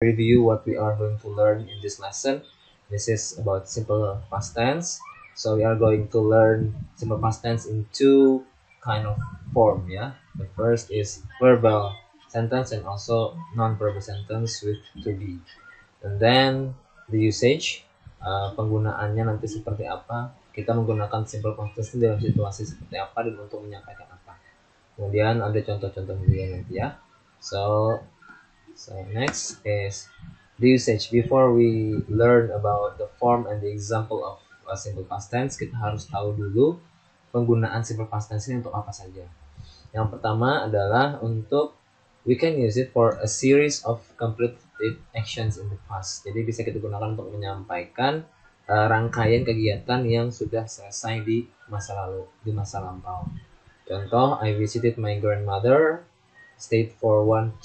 review what we are going to learn in this lesson. This is about simple past tense. So we are going to learn simple past tense in two kind of form. Yeah, the first is verbal sentence and also non-verbal sentence with to be. And then the usage, penggunaannya nanti seperti apa. Kita menggunakan simple past tense dalam situasi seperti apa dan untuk menyampaikan apa. Kemudian ada contoh-contoh juga nanti ya. So next is the usage. Before we learn about the form and the example of simple past tense, kita harus tahu dulu penggunaan simple past tense ini untuk apa saja. Yang pertama adalah untuk we can use it for a series of completed actions in the past. Jadi bisa kita gunakan untuk menyampaikan rangkaian kegiatan yang sudah selesai di masa lalu, di masa lampau. Contoh, I visited my grandmother, stayed for 1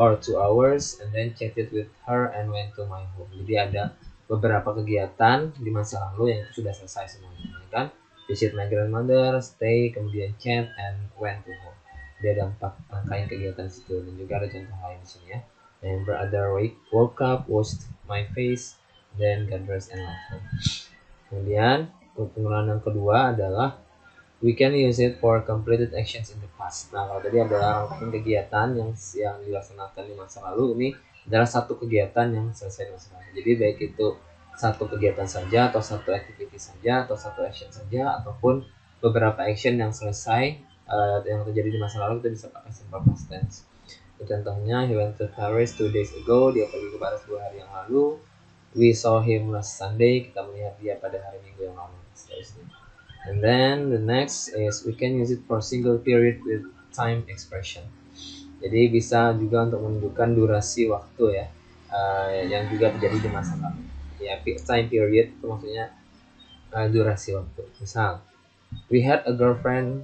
or 2 hours, and then chatted with her and went to my home. Jadi ada beberapa kegiatan di masa lalu yang sudah selesai semuanya, kan? Visit my grandmother, stay, kemudian chat, and went to home. Dia ada 4 rangkaian kegiatan situ, dan juga ada contoh lain di sini ya. And brother woke up, washed my face, then got dressed and left home. Kemudian penggunaan yang kedua adalah we can use it for completed actions in the past. Nah, kalau tadi adalah rangkaian kegiatan yang dilaksanakan di masa lalu, ini adalah satu kegiatan yang selesai di masa lalu. Jadi baik itu satu kegiatan saja atau satu activity saja atau satu action saja ataupun beberapa action yang selesai yang terjadi di masa lalu, kita bisa pakai simple past tense. Contohnya, he went to Paris 2 days ago. Dia pergi ke Paris 2 hari yang lalu. We saw him last Sunday. Kita melihat dia pada hari Minggu yang lalu. And then the next is we can use it for single period with time expression. Jadi bisa juga untuk menunjukkan durasi waktu ya, yang juga terjadi di masa lalu. Ya, time period itu maksudnya durasi waktu. Misal, he had a girlfriend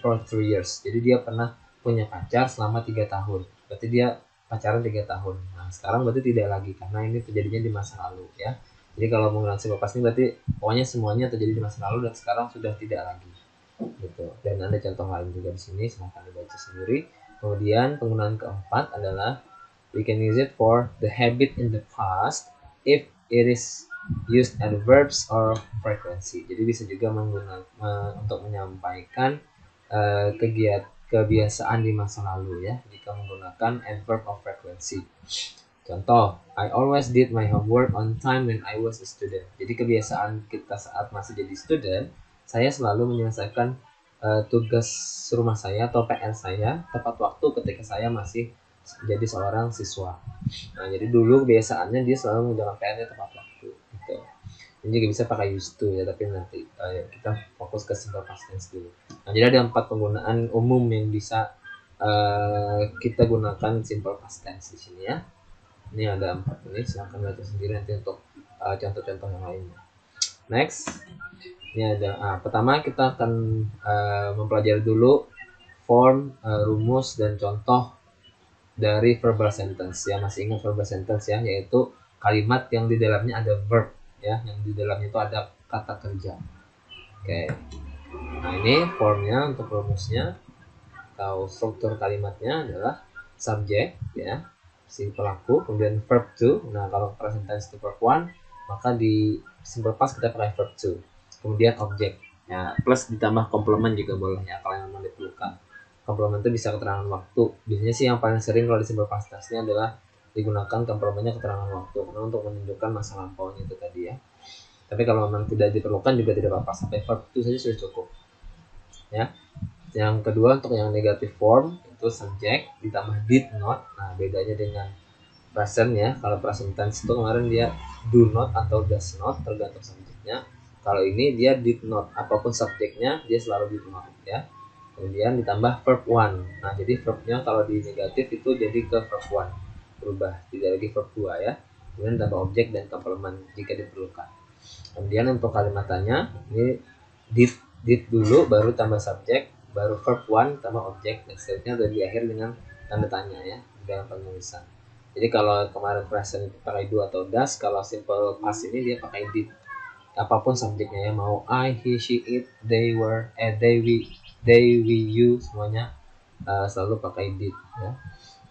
for 3 years. Jadi dia pernah punya pacar selama 3 tahun. Berarti dia pacaran 3 tahun. Nah, sekarang berarti tidak lagi karena ini terjadinya di masa lalu ya. Jadi kalau menggunakan simple past ini berarti pokoknya semuanya terjadi di masa lalu dan sekarang sudah tidak lagi. Gitu. Dan ada contoh lain juga di sini, silahkan dibaca sendiri. Kemudian penggunaan keempat adalah we can use it for the habit in the past if it is used adverbs or frequency. Jadi bisa juga menggunakan untuk menyampaikan kebiasaan di masa lalu ya, jika menggunakan adverb of frequency. Contoh, I always did my homework on time when I was a student. Jadi kebiasaan kita saat masih jadi student, saya selalu menyelesaikan tugas rumah saya atau PR saya tepat waktu ketika saya masih jadi seorang siswa. Nah, jadi dulu kebiasaannya dia selalu mengerjakan PR-nya tepat waktu. Gitu. Ini juga bisa pakai used to ya, tapi nanti kita fokus ke simple past tense dulu. Nah, jadi ada 4 penggunaan umum yang bisa kita gunakan simple past tense di sini ya. Ini ada 4 ini, silahkan baca sendiri nanti untuk contoh-contoh yang lainnya. Next, ini ada pertama kita akan mempelajari dulu form, rumus dan contoh dari verbal sentence ya. Masih ingat verbal sentence ya, yaitu kalimat yang di dalamnya ada verb ya, yang di dalamnya itu ada kata kerja. Oke. Nah, ini formnya untuk rumusnya atau struktur kalimatnya adalah subject ya, si pelaku, kemudian verb to. Nah, kalau present tense itu verb 1, maka di simple past kita pakai verb to. Kemudian object ya, plus ditambah komplement juga boleh ya kalau yang memang diperlukan. Komplement itu bisa keterangan waktu. Biasanya sih yang paling sering kalau di simple past tense ini adalah digunakan komplementnya keterangan waktu karena untuk menunjukkan masa lampaunya itu tadi ya. Tapi kalau memang tidak diperlukan juga tidak apa-apa, sampai verb to saja sudah cukup ya. Yang kedua untuk yang negative form itu subject ditambah did not. Nah, bedanya dengan present ya. Kalau present tense itu kemarin dia do not atau does not tergantung subjeknya. Kalau ini dia did not, apapun subjeknya dia selalu did not ya. Kemudian ditambah verb 1. Nah, jadi verbnya kalau di negatif itu jadi ke verb 1 berubah, tidak lagi verb 2 ya. Kemudian tambah objek dan komplement jika diperlukan. Kemudian untuk kalimatannya ini did dulu baru tambah subjek, baru verb 1 tambah objek, dan seterusnya dan di akhir dengan tanda tanya ya di dalam penulisan. Jadi kalau kemarin present itu pakai do atau does, kalau simple past ini dia pakai did. Apapun subjeknya ya, mau I, he, she, it, they were, they, we, you, semuanya selalu pakai did ya.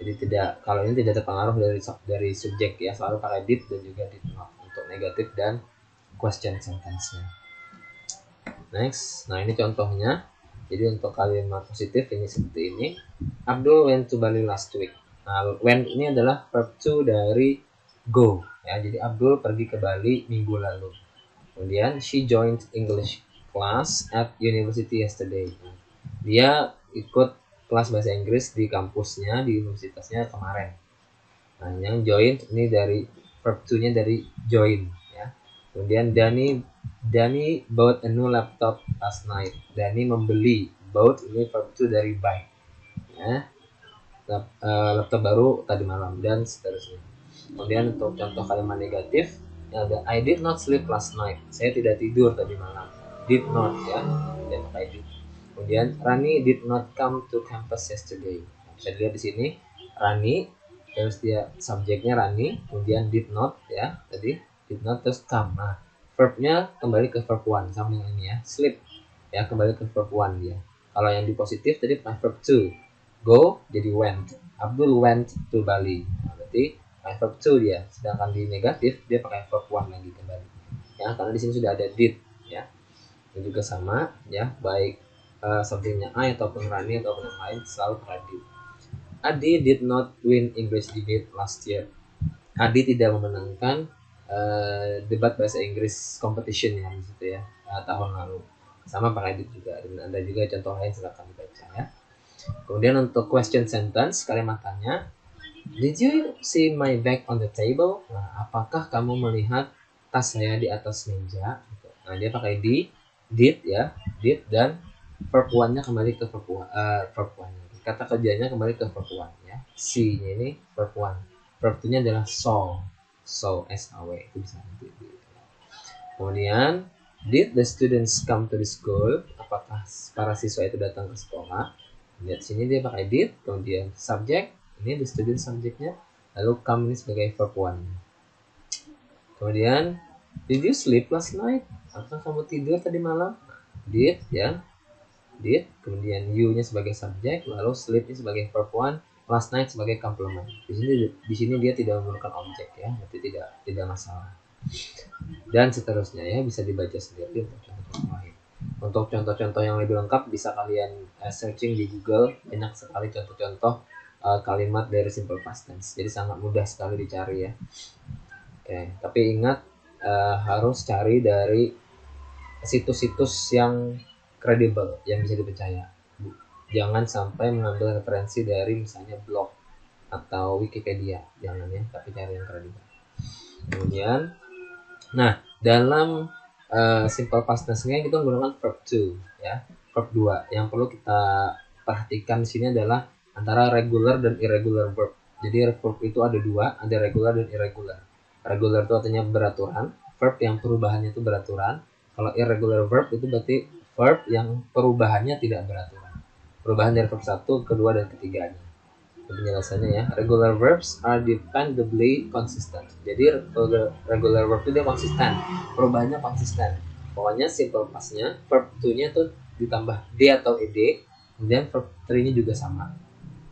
Jadi tidak, kalau ini tidak terpengaruh dari subjek ya, selalu pakai did dan juga did not untuk negatif dan question sentence-nya. Next, nah ini contohnya. Jadi untuk kalimat positif ini seperti ini. Abdul went to Bali last week. Nah, went ini adalah verb to dari go ya. Jadi Abdul pergi ke Bali minggu lalu. Kemudian she joined English class at university yesterday. Dia ikut kelas bahasa Inggris di kampusnya, di universitasnya kemarin. Nah, yang join ini dari verb to-nya dari join ya. Kemudian Dani bought a new laptop last night. Dani membeli, bought ini verb to dari buy ya. Laptop baru tadi malam dan seterusnya. Kemudian untuk contoh kalimat negatif ada I did not sleep last night. Saya tidak tidur tadi malam. Did not ya, dan pakai did. Kemudian Rani did not come to campus yesterday. Nah, bisa dilihat di sini Rani, terus dia subjeknya Rani, kemudian did not ya, tadi did not terus come. Nah, verbnya kembali ke verb one sama dengan ini ya, sleep ya, kembali ke verb one dia. Kalau yang di positif tadi pakai verb to, go jadi went. Abdul went to Bali. Nah, berarti pakai verb to dia. Sedangkan di negatif dia pakai verb one lagi kembali. Ya, karena di sini sudah ada did ya. Ini juga sama ya, baik subjeknya I ataupun Rani ataupun yang lain selalu pakai did. Adi did not win English debate last year. Adi tidak memenangkan debat bahasa Inggris competition ya di situ ya, tahun lalu. Sama pakai did juga. Dan ada juga contoh lain, silakan dibaca ya. Kemudian untuk question sentence, kalimat tanya, did you see my bag on the table? Nah, apakah kamu melihat tas saya di atas meja? Nah, dia pakai did ya, did, dan verb one-nya kembali ke verb one. Kata kerjanya kembali ke verb one ya. See-nya ini verb one. Verb two-nya adalah saw. Saw, S-A-W, itu bisa nanti. Kemudian, did the students come to the school? Apakah para siswa itu datang ke sekolah? Lihat sini dia pakai did, kemudian subject, ini the student subjeknya, lalu come ini sebagai verb one. Kemudian, did you sleep last night? Apakah kamu tidur tadi malam? Did ya, did, kemudian you-nya sebagai subjek, lalu sleep-nya sebagai verb one, last night sebagai complement. Di sini dia tidak menggunakan objek ya, berarti tidak masalah. Dan seterusnya ya, bisa dibaca sendiri untuk contoh-contoh lain. Untuk contoh-contoh yang lebih lengkap bisa kalian searching di Google, banyak sekali contoh-contoh kalimat dari simple past tense. Jadi sangat mudah sekali dicari ya. Oke, tapi ingat harus cari dari situs-situs yang kredibel, yang bisa dipercaya. Jangan sampai mengambil referensi dari misalnya blog atau Wikipedia, jangan ya, tapi cari yang kredibel. Kemudian, nah dalam simple past tense-nya kita menggunakan verb to ya, verb 2. Yang perlu kita perhatikan di sini adalah antara regular dan irregular verb. Jadi verb itu ada dua, ada regular dan irregular. Regular itu artinya beraturan, verb yang perubahannya itu beraturan. Kalau irregular verb itu berarti verb yang perubahannya tidak beraturan. Perubahan dari verb 1, kedua, dan ketiganya. Penjelasannya ya, regular verbs are dependably consistent. Jadi regular verb itu dia konsisten, perubahannya konsisten. Pokoknya simple past-nya, verb to-nya tuh ditambah d atau ed, kemudian verb 3-nya juga sama.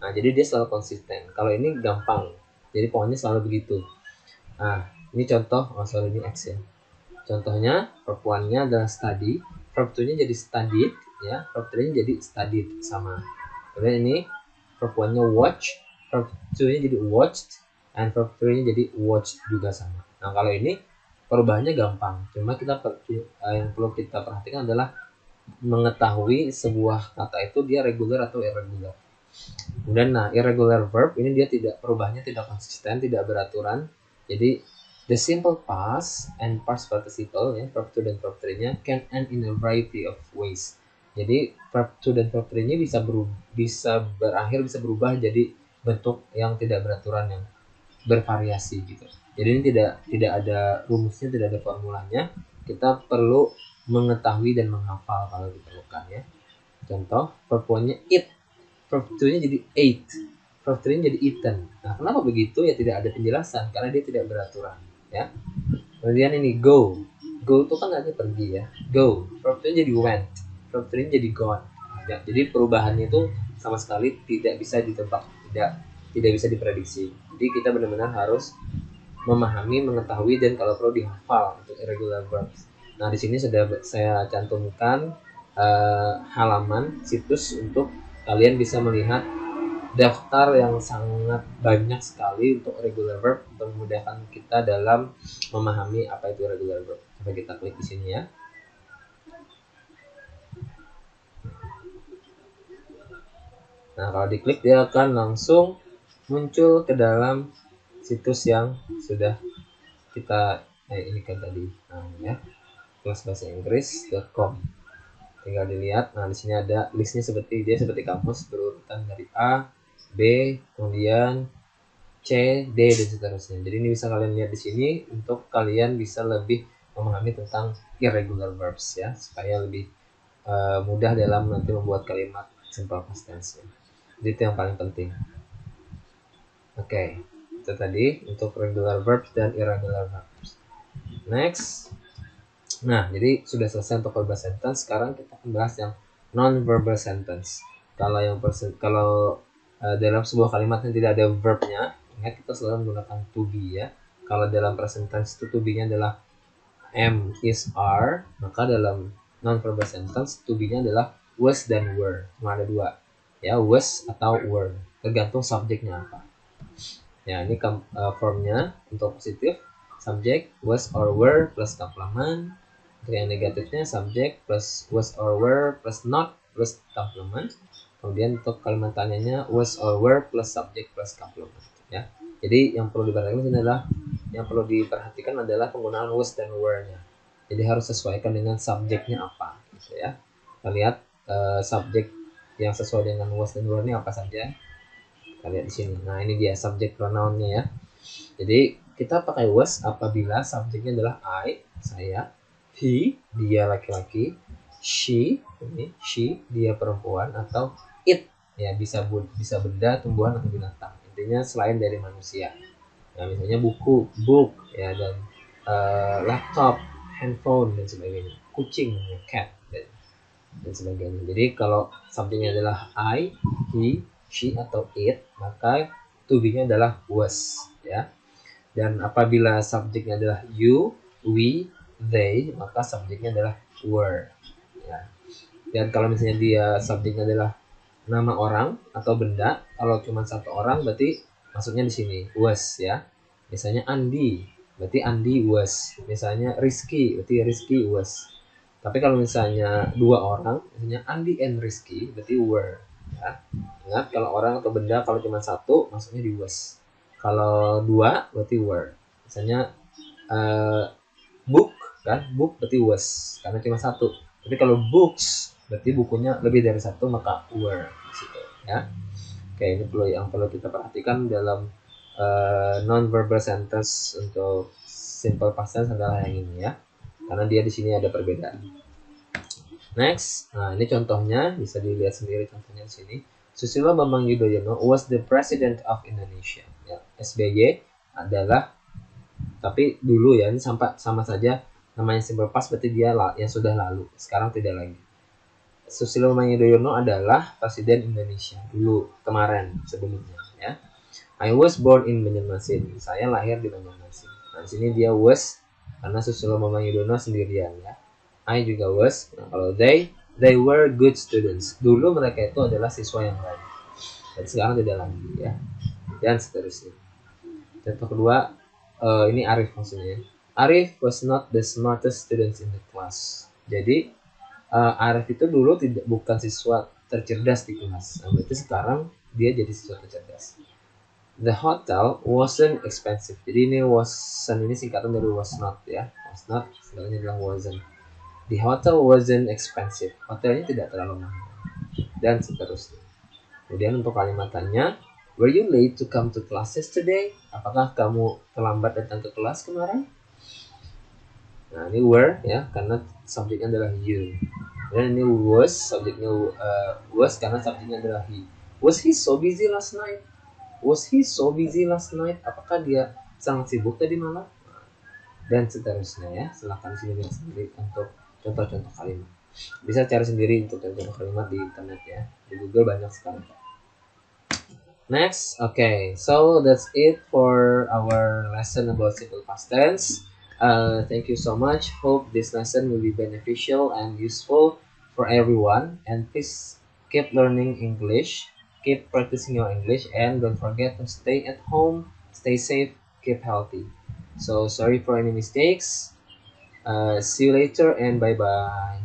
Nah, jadi dia selalu konsisten. Kalau ini gampang, jadi pokoknya selalu begitu. Nah, ini contoh, ini X ya. Contohnya, verb 1-nya adalah study, verb 2-nya jadi studied, ya, verb 3-nya jadi studied, sama. Kemudian ini, verb 1-nya watch, verb 2-nya jadi watched, and verb 3-nya jadi watched juga sama. Nah, kalau ini perubahannya gampang. Cuma yang perlu kita perhatikan adalah mengetahui sebuah kata itu dia regular atau irregular. Kemudian, nah, irregular verb ini dia perubahannya tidak konsisten, tidak beraturan. Jadi the simple past and past participle ya, verb 2 dan verb 3-nya can end in a variety of ways. Jadi verb 2 dan verb 3-nya bisa berubah jadi bentuk yang tidak beraturan, yang bervariasi gitu. Jadi ini tidak ada rumusnya, tidak ada formulanya. Kita perlu mengetahui dan menghafal kalau diperlukan ya. Contoh, verb 1-nya eat, verb 2-nya jadi ate, verb 3-nya jadi eaten. Nah, kenapa begitu? Ya tidak ada penjelasan karena dia tidak beraturan ya. Kemudian ini go itu kan artinya pergi ya, go, verb 2-nya jadi went, verb 3-nya jadi gone ya. Jadi perubahannya itu sama sekali tidak bisa ditebak, tidak tidak bisa diprediksi. Jadi kita benar-benar harus memahami, mengetahui, dan kalau perlu dihafal untuk irregular verbs. Nah, di sini sudah saya cantumkan halaman situs untuk kalian bisa melihat daftar yang sangat banyak sekali untuk regular verb untuk memudahkan kita dalam memahami apa itu regular verb. Coba kita klik di sini ya. Nah, kalau diklik dia akan langsung muncul ke dalam situs yang sudah kita ini kan tadi. Nah, ya. kelasbahasaiinggris.com. Tinggal dilihat. Nah, di sini ada listnya seperti kamus berurutan dari A, B, kemudian C, D, dan seterusnya. Jadi ini bisa kalian lihat di sini untuk kalian bisa lebih memahami tentang irregular verbs ya, supaya lebih mudah dalam nanti membuat kalimat simple past tense. Jadi itu yang paling penting. Oke, itu tadi untuk regular verbs dan irregular verbs. Next. Nah, jadi sudah selesai untuk verbal sentence. Sekarang kita akan bahas yang non-verbal sentence. Kalau dalam sebuah kalimat yang tidak ada verbnya, ingat kita selalu menggunakan to be ya. Kalau dalam present tense itu to be-nya adalah am, is, are, maka dalam non-verbal sentence to be-nya adalah was dan were. Cuma ada dua. Ya, was atau were. Tergantung subjeknya apa. Ya, ini formnya untuk positif, subject, was or were plus komplement. Untuk yang negatifnya subject plus was or were plus not plus complement. Kemudian untuk kalimat tanyanya was or were plus subject plus complement ya. Jadi yang perlu diperhatikan adalah penggunaan was dan were-nya. Jadi harus sesuaikan dengan subjeknya apa gitu ya. Kita lihat subjek yang sesuai dengan was dan were-nya apa saja. Kita lihat di sini. Nah, ini dia subjek pronoun-nya ya. Jadi kita pakai was apabila subjeknya adalah I, saya, he, dia laki-laki, she dia perempuan, atau it ya bisa benda, tumbuhan, atau binatang. Intinya selain dari manusia. Nah, misalnya buku, book ya, dan laptop, handphone, dan sebagainya. Kucing, cat, dan sebagainya. Jadi kalau subjeknya adalah I, he, she, atau it, maka to be-nya adalah was ya. Dan apabila subjeknya adalah you, we, they, maka subjeknya adalah were. Ya. Dan kalau misalnya dia subjeknya adalah nama orang atau benda, kalau cuma satu orang berarti maksudnya di sini was ya. Misalnya Andi, berarti Andi was. Misalnya Rizky, berarti Rizky was. Tapi kalau misalnya dua orang, misalnya Andi and Rizky, berarti were. Ya. Ingat kalau orang atau benda kalau cuma satu, maksudnya di was. Kalau dua berarti were. Misalnya book kan, book berarti was karena cuma satu. Tapi kalau books berarti bukunya lebih dari satu, maka were gitu ya. Oke, ini perlu kita perhatikan dalam non-verbal sentence untuk simple past tense adalah yang ini ya. Karena dia di sini ada perbedaan. Next, nah ini contohnya bisa dilihat sendiri contohnya di sini. Susilo Bambang Yudhoyono was the president of Indonesia. Ya, SBY adalah, tapi dulu ya, ini sama saja namanya simple past berarti dia yang sudah lalu, sekarang tidak lagi. Susilo Bambang Yudhoyono adalah presiden Indonesia dulu, kemarin, sebelumnya ya. I was born in Banjarmasin. Saya lahir di Banjarmasin. Nah, di sini dia was karena Susilo Bambang Yudhoyono sendirian ya. I juga was. Nah, kalau they were good students. Dulu mereka itu adalah siswa yang baik. Dan sekarang tidak lagi ya. Dan seterusnya. Contoh kedua, ini Arif maksudnya. Arif was not the smartest students in the class. Jadi Arif itu dulu bukan siswa tercerdas di kelas. Nah, berarti sekarang dia jadi siswa tercerdas. The hotel wasn't expensive. Jadi ini wasn't ini singkatan dari was not ya. Was not sebenarnya adalah wasn't. The hotel wasn't expensive. Hotelnya tidak terlalu mahal. Dan seterusnya. Kemudian untuk kalimat tanya, were you late to come to classes today? Apakah kamu terlambat datang ke kelas kemarin? Nah, ini were ya, karena subjeknya adalah you. Dan ini was, subjeknya was karena subjeknya adalah he. Was he so busy last night? Was he so busy last night? Apakah dia sangat sibuk tadi malam? Dan seterusnya ya. Silahkan lihat sendiri untuk contoh-contoh kalimat. Bisa cari sendiri untuk contoh kalimat di internet ya. Di Google banyak sekali. Next, okay, so that's it for our lesson about simple past tense. Thank you so much. Hope this lesson will be beneficial and useful for everyone. And please keep learning English, keep practicing your English, and don't forget to stay at home, stay safe, keep healthy. So, sorry for any mistakes. See you later, and bye bye.